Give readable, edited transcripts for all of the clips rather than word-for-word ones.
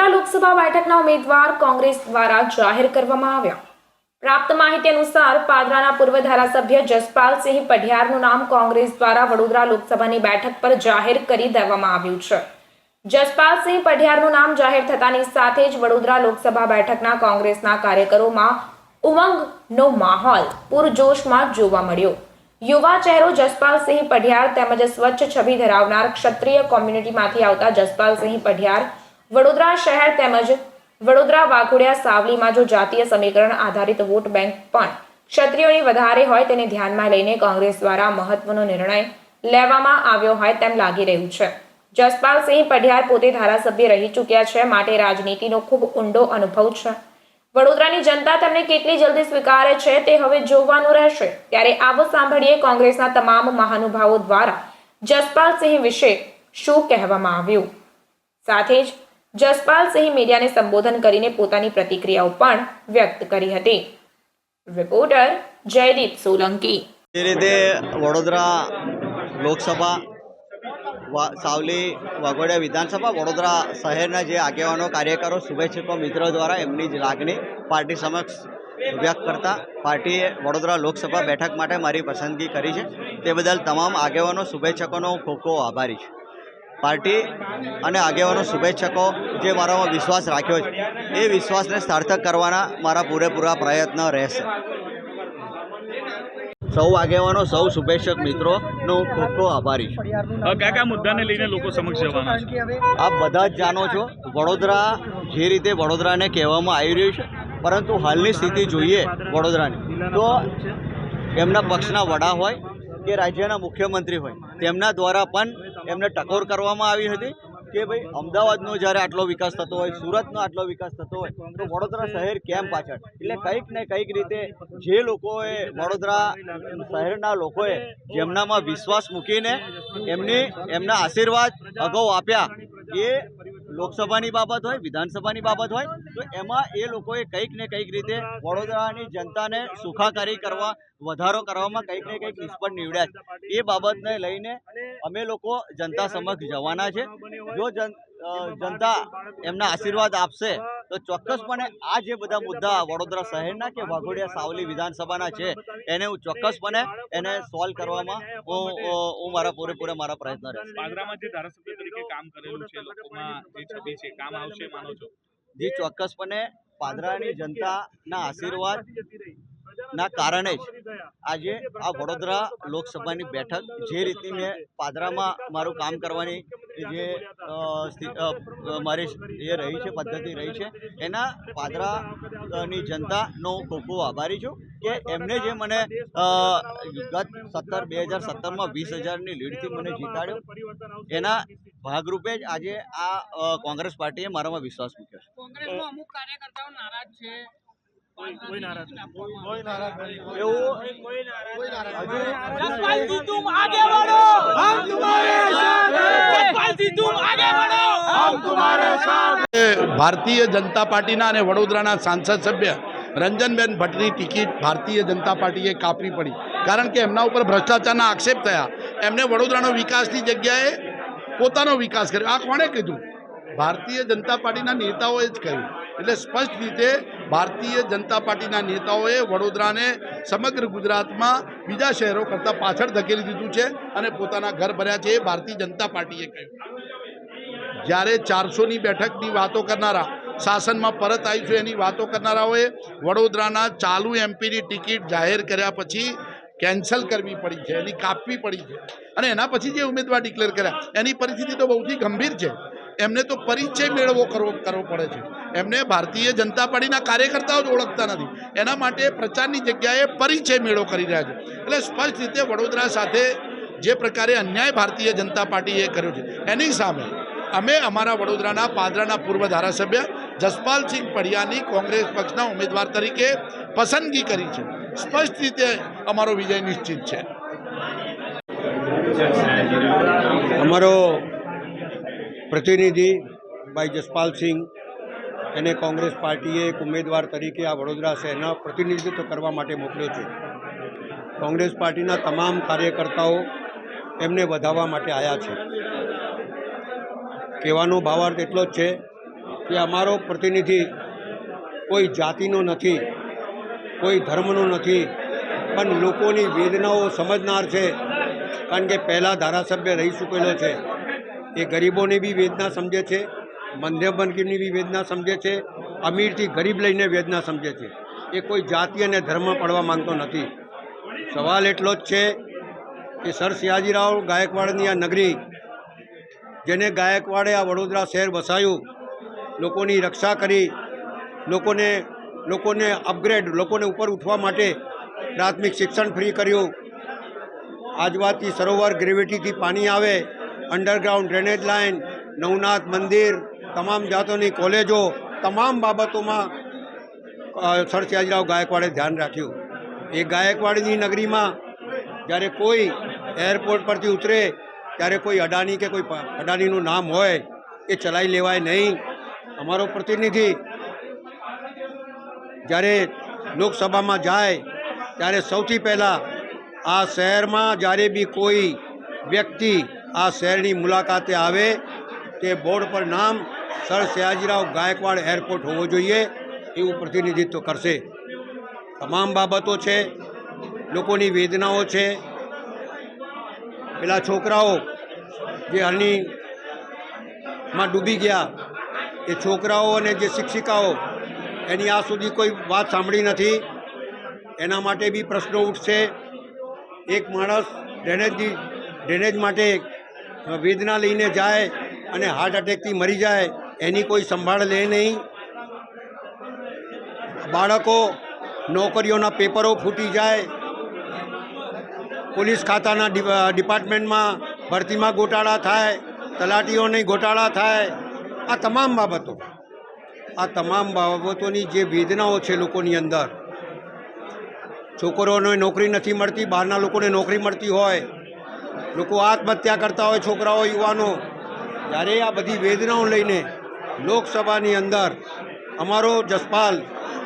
વડોદરા લોકસભા બેઠકના ઉમેદવાર કોંગ્રેસ દ્વારા જાહેર કરવામાં આવ્યા। પ્રાપ્ત માહિતી અનુસાર પાદરાના પૂર્વ ધારાસભ્ય જસપાલસિંહ પઢિયારનું નામ કોંગ્રેસ દ્વારા વડોદરા લોકસભાની બેઠક પર જાહેર કરી દેવામાં આવ્યું છે। જસપાલસિંહ પઢિયારનું નામ જાહેર થતાની સાથે જ વડોદરા લોકસભા બેઠકના કોંગ્રેસના કાર્યકરોમાં ઉમંગનો માહોલ પૂરજોશમાં જોવા મળ્યો। યુવા ચહેરો જસપાલસિંહ પઢિયાર તેમજ સ્વચ્છ છબી ધરાવનાર ક્ષત્રિય કોમ્યુનિટીમાંથી આવતા જસપાલસિંહ પઢિયાર વડોદરા શહેર તેમજ વડોદરા વાઘોડિયા સાવલીમાં જો જાતીય સમીકરણ આધારિત વોટ બેંક પણ ક્ષત્રિયોની વધારે હોય તેને ધ્યાનમાં લઈને કોંગ્રેસ દ્વારા મહત્વનો નિર્ણય લેવામાં આવ્યો હોય તેમ લાગી રહ્યું છે। જસપાલસિંહ પઢિયાર પોતે ધારાસભ્ય રહી ચૂક્યા છે, માટે રાજનીતિનો ખૂબ ઊંડો અનુભવ છે। વડોદરાની જનતા તેમને કેટલી જલ્દી સ્વીકારે છે તે હવે જોવાનું રહેશે। ત્યારે આવો સાંભળીએ કોંગ્રેસના તમામ મહાનુભાવો દ્વારા જસપાલસિંહ વિશે શું કહેવામાં આવ્યું। સાથે જ જસપાલસિંહ મીડિયાને સંબોધન કરીને પોતાની પ્રતિક્રિયાઓ પણ વ્યક્ત કરી હતી। રિપોર્ટર જયદીપ સોલંકી। જે રીતે વડોદરા લોકસભા સાવલી વાઘોડિયા વિધાનસભા વડોદરા શહેરના જે આગેવાનો કાર્યકરો શુભેચ્છકો મિત્રો દ્વારા એમની જ લાગણી પાર્ટી સમક્ષ વ્યક્ત કરતા પાર્ટીએ વડોદરા લોકસભા બેઠક માટે મારી પસંદગી કરી છે, તે બદલ તમામ આગેવાનો શુભેચ્છકોનો ખૂબ ખૂબ આભારી છે। પાર્ટી અને આગેવાનો શુભેચ્છકો જે મારામાં વિશ્વાસ રાખ્યો છે એ વિશ્વાસને સાર્થક કરવાના મારા પૂરેપૂરા પ્રયત્ન રહેશે। સૌ આગેવાનો સૌ શુભેચ્છક મિત્રોનો ખૂબ ખૂબ આભારી છું। કયા મુદ્દાને લઈને લોકો સમક્ષ જવાના છે? આપ બધા જ જાણો છો વડોદરા જે રીતે વડોદરાને કહેવામાં આવી રહ્યું છે, પરંતુ હાલની સ્થિતિ જોઈએ વડોદરાની તો એમના પક્ષના વડા હોય કે રાજ્યના મુખ્યમંત્રી હોય તેમના દ્વારા પણ એમને ટકોર કરવામાં આવી હતી કે ભાઈ અમદાવાદનો જ્યારે આટલો વિકાસ થતો હોય, સુરતનો આટલો વિકાસ થતો હોય તો વડોદરા શહેર કેમ પાછળ? એટલે કંઈક ને કંઈક રીતે જે લોકોએ વડોદરા શહેરના લોકોએ જેમનામાં વિશ્વાસ મૂકીને એમના આશીર્વાદ અગાઉ આપ્યા, એ લોકસભાની બાબત હોય વિધાનસભાની બાબત હોય તો એમાં એ લોકોએ કંઈક ને કંઈક રીતે વડોદરાની જનતાને સુખાકારી કરવા વધારો કરવામાં કંઈક ને કંઈક નિષ્ફળ નીવડ્યા છે। એ બાબતને લઈને અમે લોકો જનતા સમક્ષ જવાના છે। જો જનતા એમના આશીર્વાદ આપશે તો ચોક્કસપણે આ જે બધા મુદ્દા વડોદરા શહેરના કે વાઘોડિયા સાવલી વિધાનસભાના છે એને હું ચોક્કસપણે એને સોલ્વ કરવામાં હું મારા પૂરેપૂરા મારા પ્રયત્ન રહેશે। પાદરામાં જે ધારાસભ્ય તરીકે કામ કરેલું છે, લોકોમાં જે છબી છે, કામ આવશે માનો છો? જે ચોક્કસપણે પાદરાની જનતાના આશીર્વાદ ના કારણે જ આજે આ વડોદરા લોકસભાની બેઠક જે રીતની મેં પાદરામાં મારું કામ કરવાની જે મારી એ રહી છે પદ્ધતિ રહી છે એના પાદરાની જનતાનો હું ખૂબ ખૂબ આભારી છું કે એમને જે મને ગત 2017માં 20,000ની લીડથી મને જીતાડ્યો એના ભાગરૂપે જ આજે આ કોંગ્રેસ પાર્ટીએ મારામાં વિશ્વાસ મૂક્યો છે। કોંગ્રેસમાં અમુક કાર્યકર્તાઓ નારાજ છે। ભારતીય જનતા પાર્ટીના અને વડોદરાના સાંસદ સભ્ય રંજનબેન ભટ્ટની ટિકિટ ભારતીય જનતા પાર્ટીએ કાપવી પડી, કારણ કે એમના ઉપર ભ્રષ્ટાચારના આક્ષેપ થયા। એમને વડોદરાનો વિકાસની જગ્યાએ પોતાનો વિકાસ કર્યો। આ કોણે કીધું? ભારતીય જનતા પાર્ટીના નેતાઓએ જ કહ્યું। એટલે સ્પષ્ટ રીતે ભારતીય જનતા પાર્ટીના નેતાઓએ વડોદરાને સમગ્ર ગુજરાતમાં બીજા શહેરો કરતાં પાછળ ધકેલી દીધું છે અને પોતાના ઘર ભર્યા છે, એ ભારતીય જનતા પાર્ટીએ કહ્યું। જ્યારે 400ની બેઠકની વાતો કરનારા, શાસનમાં પરત આવીશું એની વાતો કરનારાઓએ વડોદરાના ચાલુ એમપીની ટિકિટ જાહેર કર્યા પછી કેન્સલ કરવી પડી છે, એની કાપવી પડી છે અને એના પછી જે ઉમેદવાર ડિક્લેર કર્યા એની પરિસ્થિતિ તો બહુથી ગંભીર છે। એમને તો પરિચય મેળવો કરવો પડે છે। એમને ભારતીય જનતા પાર્ટીના કાર્યકર્તાઓ જ ઓળખતા નથી, એના માટે પ્રચારની જગ્યાએ પરિચય મેળો કરી રહ્યા છે। એટલે સ્પષ્ટ રીતે વડોદરા સાથે જે પ્રકારે અન્યાય ભારતીય જનતા પાર્ટીએ કર્યો છે એની સામે અમે અમારા વડોદરાના પાદરાના પૂર્વ ધારાસભ્ય જસપાલસિંહ પઢિયારની કોંગ્રેસ પક્ષના ઉમેદવાર તરીકે પસંદગી કરી છે। સ્પષ્ટ રીતે અમારો વિજય નિશ્ચિત છે। અમારો પ્રતિનિધિ ભાઈ જસપાલસિંહ એને કોંગ્રેસ પાર્ટીએ એક ઉમેદવાર તરીકે આ વડોદરા શહેરના પ્રતિનિધિત્વ કરવા માટે મોકલ્યો છે। કોંગ્રેસ પાર્ટીના તમામ કાર્યકર્તાઓ એમને વધાવવા માટે આવ્યા છે। કહેવાનો ભાવાર્થ એટલો જ છે કે અમારો પ્રતિનિધિ કોઈ જાતિનો નથી, કોઈ ધર્મનો નથી, પણ લોકોની વેદનાઓ સમજનાર છે. કારણ કે પહેલાં ધારાસભ્ય રહી ચૂકેલો છે. એ ગરીબોની બી વેદના સમજે છે, મધ્યમ વર્ગની બી વેદના સમજે છે, અમીરથી ગરીબ લઈને વેદના સમજે છે. એ કોઈ જાતિ અને ધર્મ પડવા માંગતો નથી. સવાલ એટલો જ છે કે સર સયાજીરાવ ગાયકવાડની આ નગરી, જેને ગાયકવાડે આ વડોદરા શહેર વસાયું, લોકોની રક્ષા કરી, લોકોને અપગ્રેડ, લોકોને ઉપર ઉઠવા માટે પ્રાથમિક શિક્ષણ ફ્રી કર્યું, આજવાથી સરોવર ગ્રેવિટીથી પાણી આવે, અંડરગ્રાઉન્ડ ડ્રેનેજ લાઇન, નવનાથ મંદિર, તમામ જાતોની કોલેજો, તમામ બાબતોમાં સર સયાજીરાવ ગાયકવાડે ધ્યાન રાખ્યું. એ ગાયકવાડની નગરીમાં જ્યારે કોઈ એરપોર્ટ પરથી ઉતરે ત્યારે કોઈ અડાની કે કોઈ અડાનીનું નામ હોય એ ચલાવી લેવાય નહીં. અમારો પ્રતિનિધિ જ્યારે લોકસભામાં જાય ત્યારે સૌથી પહેલાં આ શહેરમાં જ્યારે બી કોઈ વ્યક્તિ આ શહેરની મુલાકાતે આવે તે બોર્ડ પર નામ સર સયાજીરાવ ગાયકવાડ એરપોર્ટ હોવો જોઈએ એવું પ્રતિનિધિત્વ કરશે. તમામ બાબતો છે, લોકોની વેદનાઓ છે. પેલા છોકરાઓ જે હરણીમાં ડૂબી ગયા, એ છોકરાઓ અને જે શિક્ષિકાઓ, એની આ સુધી કોઈ વાત સાંભળી નથી. એના માટે બી પ્રશ્નો ઉઠશે. એક માણસ ડ્રેનેજ માટે વેદના લઈને જાય અને હાર્ટ એટેકથી મરી જાય, એની કોઈ સંભાળ લે નહીં. બાળકો, નોકરીઓના પેપરો ફૂટી જાય, પોલીસ ખાતાના ડિપાર્ટમેન્ટમાં ભરતીમાં ગોટાળા થાય, તલાટીઓને ગોટાળા થાય. આ તમામ બાબતોની જે વેદનાઓ છે લોકોની અંદર, છોકરોને નોકરી નથી મળતી, બહારના લોકોને નોકરી મળતી હોય, લોકો આત્મહત્યા કરતા હોય, છોકરાઓ, યુવાનો. ત્યારે આ બધી વેદનાઓ લઈને લોકસભાની અંદર અમારો જસપાલ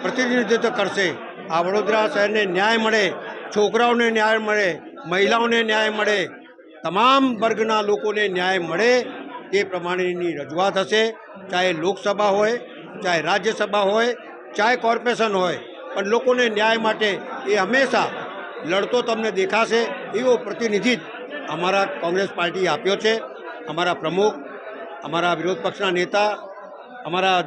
પ્રતિનિધિત્વ કરશે. આ વડોદરા શહેરને ન્યાય મળે, છોકરાઓને ન્યાય મળે, મહિલાઓને ન્યાય મળે, તમામ વર્ગના લોકોને ન્યાય મળે તે પ્રમાણેની રજૂઆત હશે. ચાહે લોકસભા હોય, ચાહે રાજ્યસભા હોય, ચાહે કોર્પોરેશન હોય, પણ લોકોને ન્યાય માટે એ હંમેશા લડતો તમને દેખાશે. એવો પ્રતિનિધિત્વ અમારા કોંગ્રેસ પાર્ટીએ આપ્યો છે. અમારા પ્રમુખ, અમારા વિરોધ પક્ષના નેતા, અમારા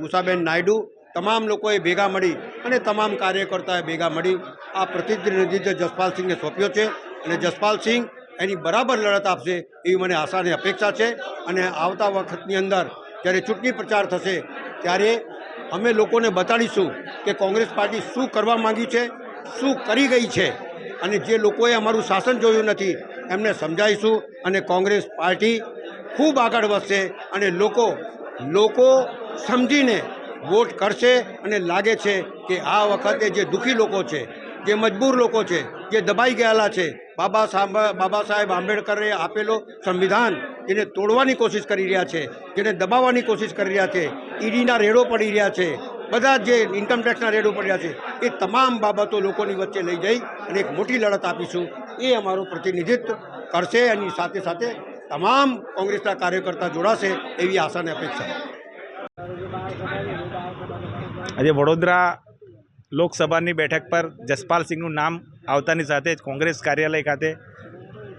ઉષાબેન નાયડુ, તમામ લોકોએ ભેગા મળી અને તમામ કાર્યકર્તાઓએ ભેગા મળી આ પ્રતિનિધિત્વ જસપાલસિંહને સોંપ્યો છે. અને જસપાલસિંહ એની બરાબર લડત આપશે એવી મને આશા અને અપેક્ષા છે. અને આવતા વખતની અંદર જ્યારે ચૂંટણી પ્રચાર થશે ત્યારે અમે લોકોને બતાડીશું કે કોંગ્રેસ પાર્ટી શું કરવા માંગી છે, શું કરી ગઈ છે, અને જે લોકોએ અમારું શાસન જોયું નથી એમને સમજાવીશું. અને કોંગ્રેસ પાર્ટી ખૂબ આગળ વધશે અને લોકો સમજીને વોટ કરશે. અને લાગે છે કે આ વખતે જે દુઃખી લોકો છે, જે મજબૂર લોકો છે, જે દબાઈ ગયેલા છે, બાબા સાહેબ આંબેડકરે આપેલો સંવિધાન જેને તોડવાની કોશિશ કરી રહ્યા છે, જેને દબાવવાની કોશિશ કરી રહ્યા છે, ઈડીના રેડો પડી રહ્યા છે, બધા જે ઇન્કમટેક્સના રેડો પડી રહ્યા છે, એ તમામ બાબતો લોકોની વચ્ચે લઈ જઈ અને એક મોટી લડત આપીશું. એ અમારું પ્રતિનિધિત્વ કરશે. એની સાથે સાથે તમામ કોંગ્રેસના કાર્યકર્તા જોડાશે એવી આશા અને અપેક્ષા. આજે વડોદરા લોકસભાની બેઠક પર જસપાલસિંહનું નામ આવતાની સાથે જ કોંગ્રેસ કાર્યાલય ખાતે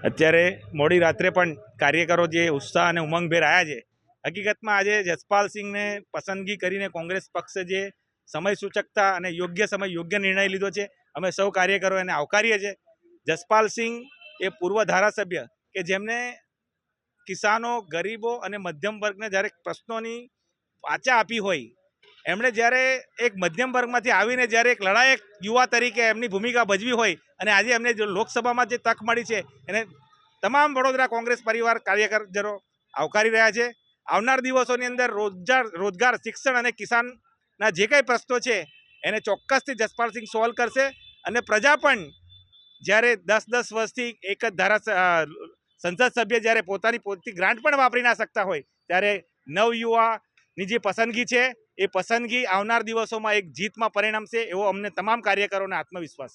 અત્યારે મોડી રાત્રે પણ કાર્યકરો જે ઉત્સાહ અને ઉમંગભેર આવ્યા છે. હકીકતમાં આજે જસપાલસિંહને પસંદગી કરીને કોંગ્રેસ પક્ષે જે સમય સૂચકતા અને યોગ્ય સમય યોગ્ય નિર્ણય લીધો છે, અમે સૌ કાર્યકરો એને આવકારીએ છીએ. જસપાલસિંહ એ પૂર્વ ધારાસભ્ય કે જેમને કિસાનો, ગરીબો અને મધ્યમ વર્ગને જ્યારે પ્રશ્નોની વાચા આપી હોય, એમણે જ્યારે એક મધ્યમ વર્ગમાંથી આવીને જ્યારે એક લડાયક યુવા તરીકે એમની ભૂમિકા ભજવી હોય અને આજે એમને લોકસભામાં જે તક મળી છે એને તમામ વડોદરા કોંગ્રેસ પરિવાર કાર્યકરજનો આવકારી રહ્યા છે. આવનાર દિવસોની અંદર રોજગાર, શિક્ષણ અને કિસાનના જે કંઈ પ્રશ્નો છે એને ચોક્કસથી જસપાલસિંહ સોલ્વ કરશે. અને પ્રજા પણ જ્યારે 10-10 વર્ષથી એક જ સંસદ સભ્ય જ્યારે પોતાની ગ્રાન્ટ પણ વાપરી ના શકતા હોય ત્યારે નવયુવાની જે પસંદગી છે એ પસંદગી આવનાર દિવસોમાં એક જીતમાં પરિણમશે એવો અમને તમામ કાર્યકરોને આત્મવિશ્વાસ.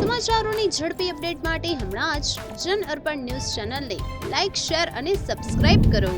સમાચારોની ઝડપી અપડેટ માટે હમણાં જ જન અર્પણ ન્યૂઝ ચેનલને લાઇક, શેર અને સબસ્ક્રાઇબ કરો.